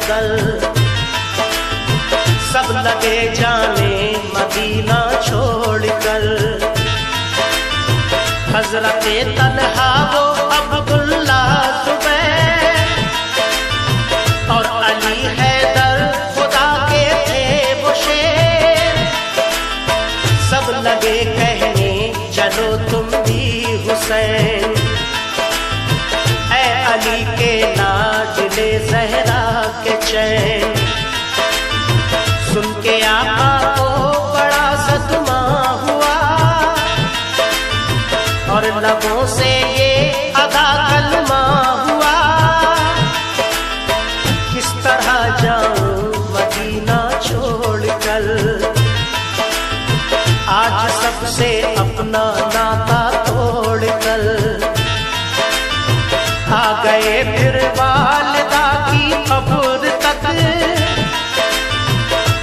नकल। सब लगे जाने मदीना छोड़कर, हजरत तलहा वो अब्दुल्ला जुबैर और अली हैदर खुदा के थे वो शेर। सब लगे कहने चलो तुम भी हुसैन, ऐ अली के लाडले ज़हरा के चैन। सुन के आका को बड़ा सदमा हुआ और लबों से ये अदा कलमा हुआ, किस तरह जाऊं मदीना छोड़कर। आज सबसे अपना नाता तोड़कर, आ गए फिर वालिदा की कब्र तक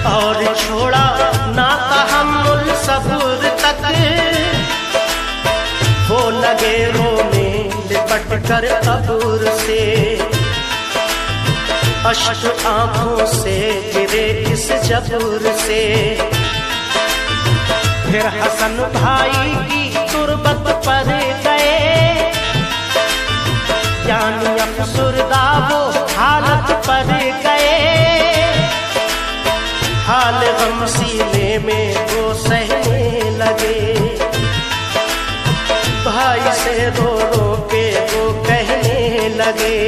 और छोड़ा नाता हम्मुल सब्र तक। वो लगे रोने लिपट कर कब्र से, अश्क आंखों से गिरे इस जब्र से। फिर हसन भाई की तुरबत पर गए, यानी अफसुरदा वो हालत पर गए। हाल गम सीने में वो सहने लगे, भाई से रो रो के वो कहने लगे।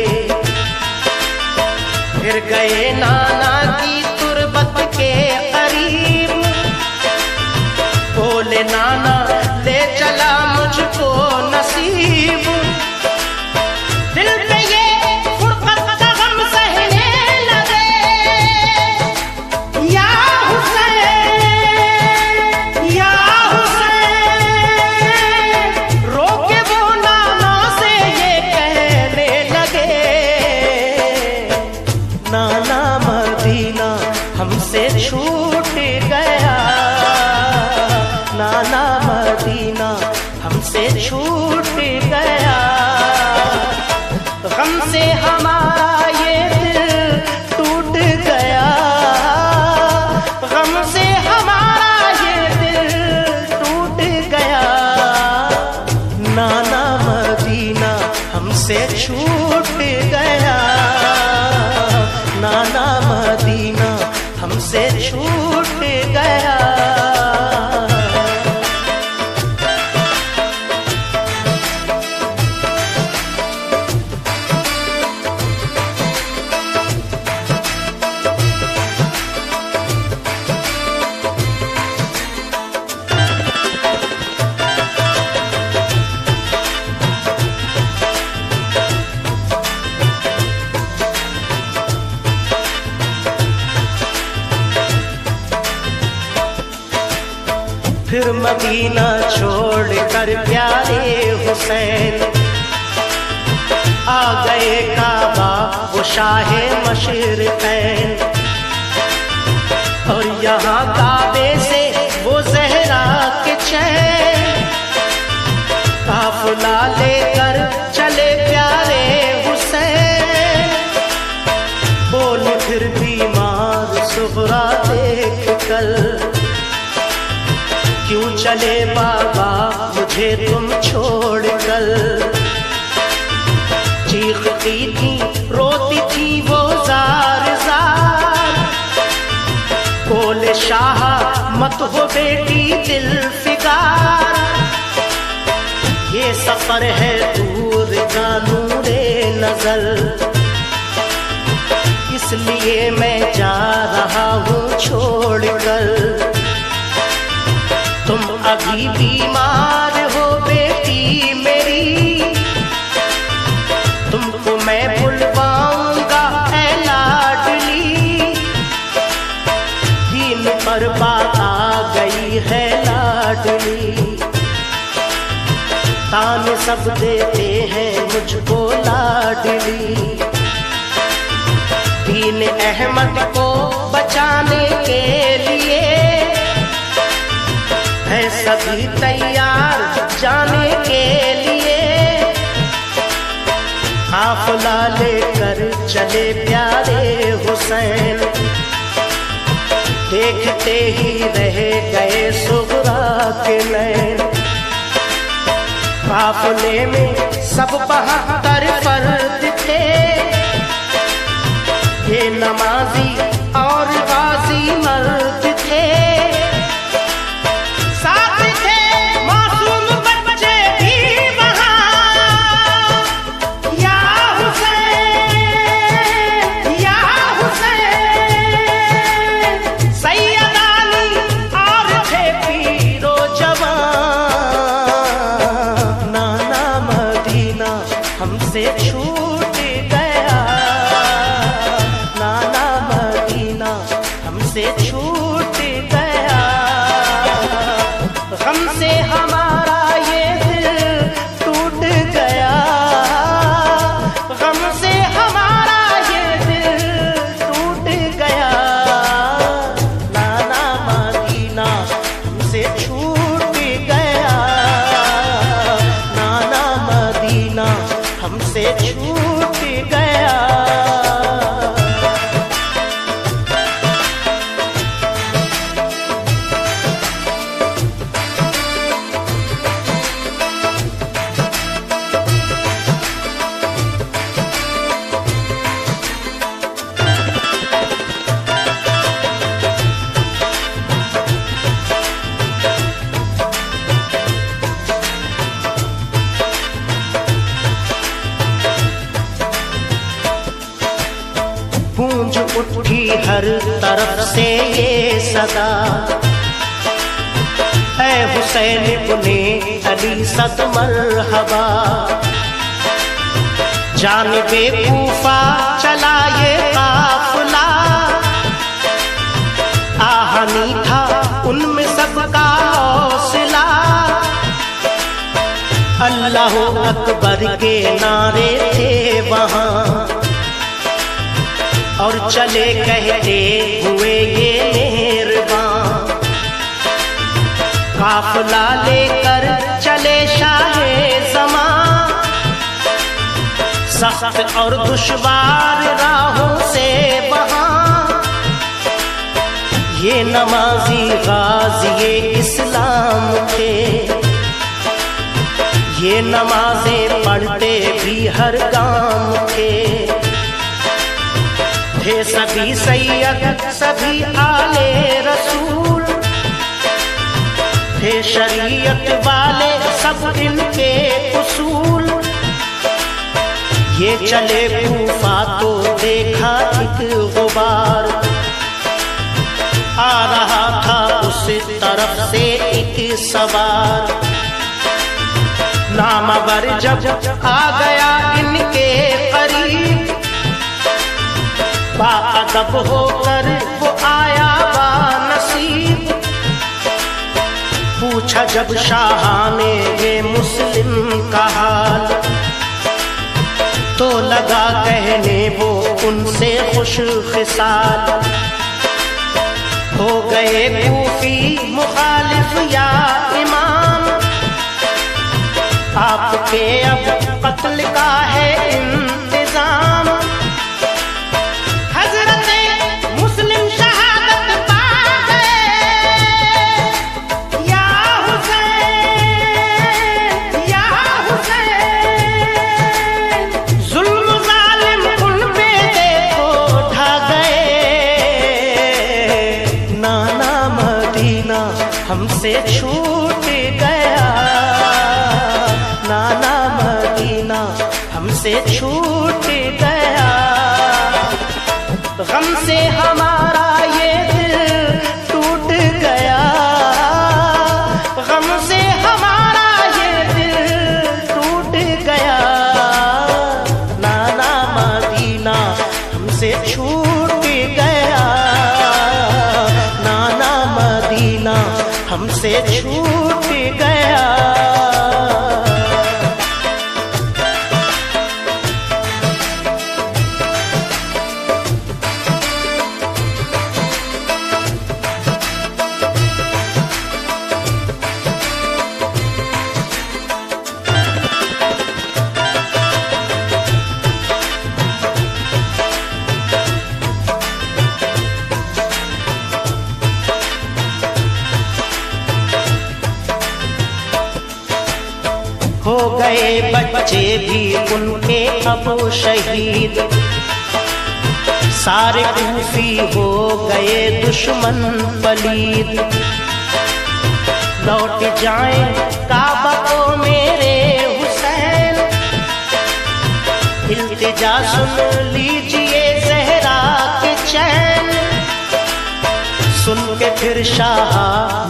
फिर गए नाना की तुरबत के करीब, बोले नाना ले चला मुझको नसीब। दिल पे ये फुरकत का गम सहने लगे, या हुसैन या हुसैन। रोके वो नाना से ये कहने लगे, नाना मदीना हमसे छूट गया, नाना मदीना हमसे छूट गया। गम से हमारा ये दिल टूट गया, गम से हमारा ये दिल टूट गया। नाना मदीना हमसे छूट गया, नाना मदीना हमसे छूट गया। फिर मदीना छोड़कर प्यारे हुसैन आ गए काबा वो शाहे मशरिक़ैन। और यहाँ काबे से वो ज़हरा के चैन, काफ़िला लेकर चले प्यारे हुसैन। बोल फिर बीमार सुग़रा देख कर, क्यों चले बाबा मुझे तुम छोड़कर। चीखती थी रोती थी वो जार जार, बोले शाह मत हो बेटी दिल फिगार। ये सफर है दूर का नूरे नजर, इसलिए मैं जा रहा हूँ छोड़कर। तुम अभी बीमार हो बेटी मेरी, तुमको मैं बुलवाऊंगा ऐ लाडली। दीन पर बात आ गई है लाडली, ताने सब देते हैं मुझको लाडली। दीन अहमद को बचाने के लिए है सभी तैयार जाने के लिए। काफिला लेकर चले प्यारे हुसैन, देखते ही रह गए सुगरा के नैन। काफिले में सब 72 फर्द थे, ये नमाजी और गाजी मर्द थे। साथ थे मासूम बच्चे भी वहाँ, या हुसैन या हुसैन। सैयदानी और थे पीरो जवान। नाना मदीना हमसे छूट गया, नाना मदीना हमसे छूट गया। हमसे हमारा ये दिल टूट गया, हमसे हमारा ये दिल टूट गया। नाना मदीना हमसे छूट गया, नाना मदीना हमसे छूट गया। गूंज उठी हर तरफ से ये सदा, ऐ हुसैन इब्ने अली सद मरहबा। जानिबे कूफा चला ये काफिला, आहनी था उनमें सबका हौसला। अल्लाह अकबर के नारे थे वहाँ, और चले कहते हुए ये मेहरबान। काफिला लेकर चले शाहे ज़मां, सख्त और दुश्वार राहों से वहाँ। ये नमाजी गाज़ी इस्लाम थे, ये नमाज़ें पढ़ते भी हर गांव थे। थे सभी सैयद सभी आले रसूल, थे शरीयत वाले सब इनके उसूल। ये चले कूफा तो देखा एक गुबार, आ रहा था उस तरफ से एक सवार। नामवर जब आ गया इनके करीब, बाअदब होकर वो आया बानसीब। पूछा जब शाह ने ये मुस्लिम का हाल, तो लगा कहने वो उनसे खुश खिसाल। हो गए कूफी मुखालिफ या इमाम, आपके अब कत्ल का है इंतजाम। हमसे छूट गया, नाना मदीना हमसे छूट गया। हमसे हमारा ये दिल टूट गया, हमसे हमारा ये दिल टूट गया। नाना मदीना हमसे छूट गया, नाना मदीना हमसे छूट गया। गए बच्चे भी उनके अब शहीद, सारे कूफी हो गए दुश्मन पलीद। लौट जाएं काबा को मेरे हुसैन, इल्तिजा सुन लीजिए ज़हरा के चैन। सुन के फिर शाह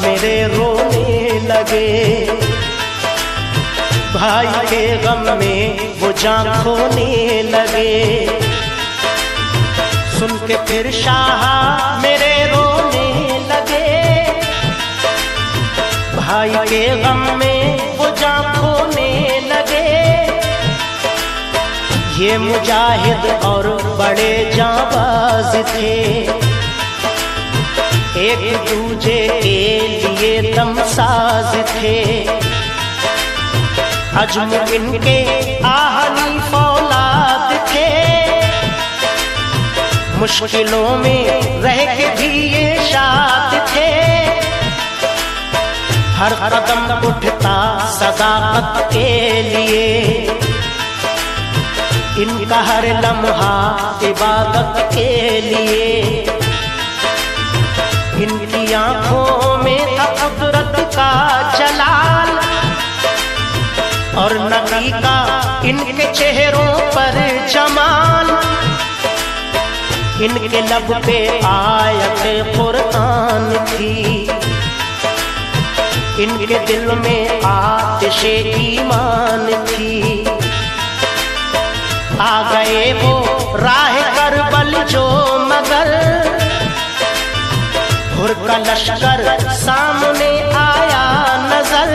मेरे रोने लगे, भाई के गम में वो जान खोने लगे। सुन के फिर शाह मेरे रोने लगे, भाई के गम में वो जान खोने लगे। ये मुजाहिद और बड़े जाबाज थे, एक दूजे के लिए दमसाज थे। अजम इनके आहनी फौलाद थे, मुश्किलों में रह के भी ये शाद थे। हर कदम उठता सदाकत के लिए, इनका हर लम्हा इबादत के लिए। इनकी आंखों में था कुदरत का जलाल, और नबी का इनके चेहरों पर जमाल। इनके लब पे आयत कुरान थी, इनके दिल में आतिशे ईमान थी। आ गए वो राह करबल जो मगर, हुर का लश्कर सामने आया नजर।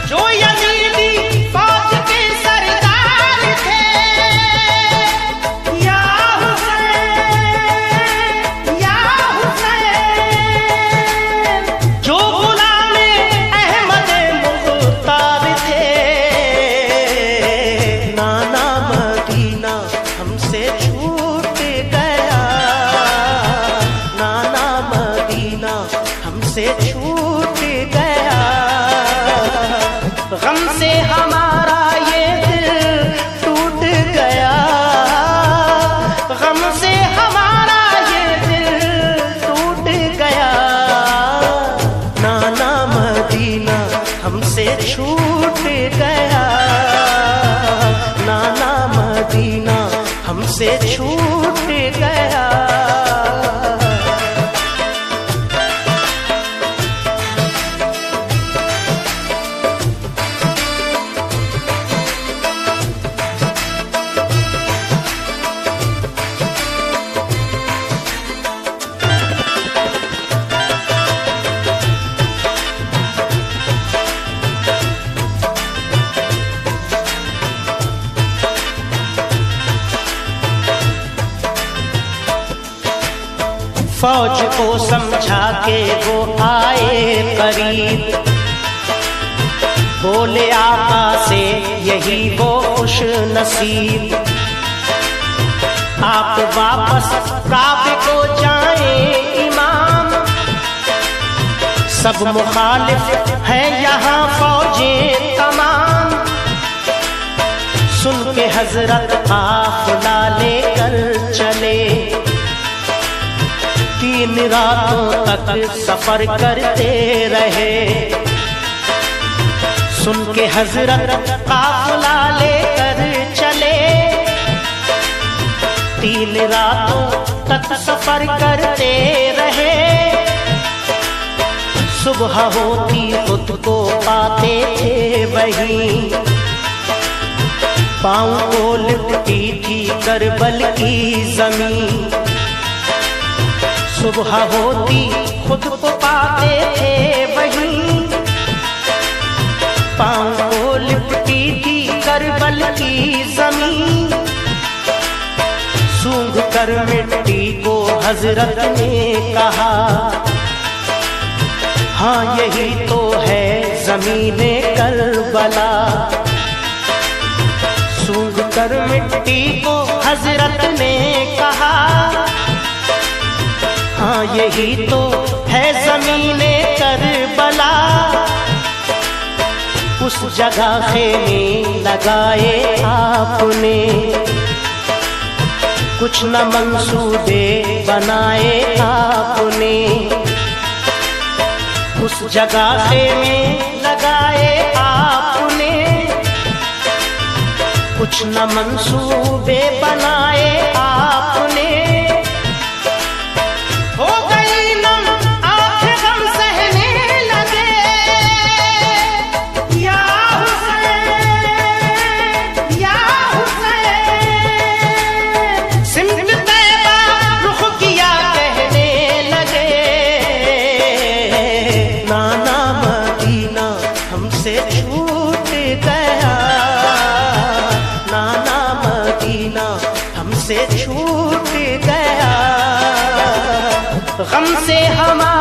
जो यजीदी फौज के सरदार थे, या हुसैन या हुसैन। जो गुलामे अहमद मुख्तार थे, नाना मदीना हमसे छूट गया, नाना मदीना हमसे छूट गया। गम से हमारा ये दिल टूट गया, गम से हमारा ये दिल टूट गया। नाना मदीना हमसे छूट गया, नाना मदीना हमसे छूट गया। फौज को समझा के वो आए करीब, बोले आका से यही वो खुश नसीब। आप वापस काबे को जाएं इमाम, सब मुखालिफ है यहाँ फौजें तमाम। सुन के हजरत काफिला लेकर चले, 3 रातों तक सफर करते रहे। सुन के हजरत काफिला लेकर चले, 3 रातों तक सफर करते रहे। सुबह होती खुद को पाते थे वहीं, पाँव को लिपटी थी करबल की जमीन। सुबह होती खुद को पाते थे वहीं, पाँव को लिपटी थी करबल की जमीन। सूंघ कर मिट्टी को हजरत ने कहा, हाँ यही तो है ज़मीने करबला। सूंघ कर मिट्टी को हजरत ने कहा, हाँ यही तो है ज़मीने करबला। उस जगह खेमे लगाए आपने, कुछ न मंसूबे बनाए आपने। उस जगह खेमे लगाए आपने, कुछ न मंसूबे बनाए आपने। हो गई नम आंखें गम सहने लगे, या हुसैन या हुसैन। सिमत तैबा रुख किया कहने लगे, नाना मदीना हमसे छूट गया, नाना मदीना हमसे छूट गया। गम से हमारा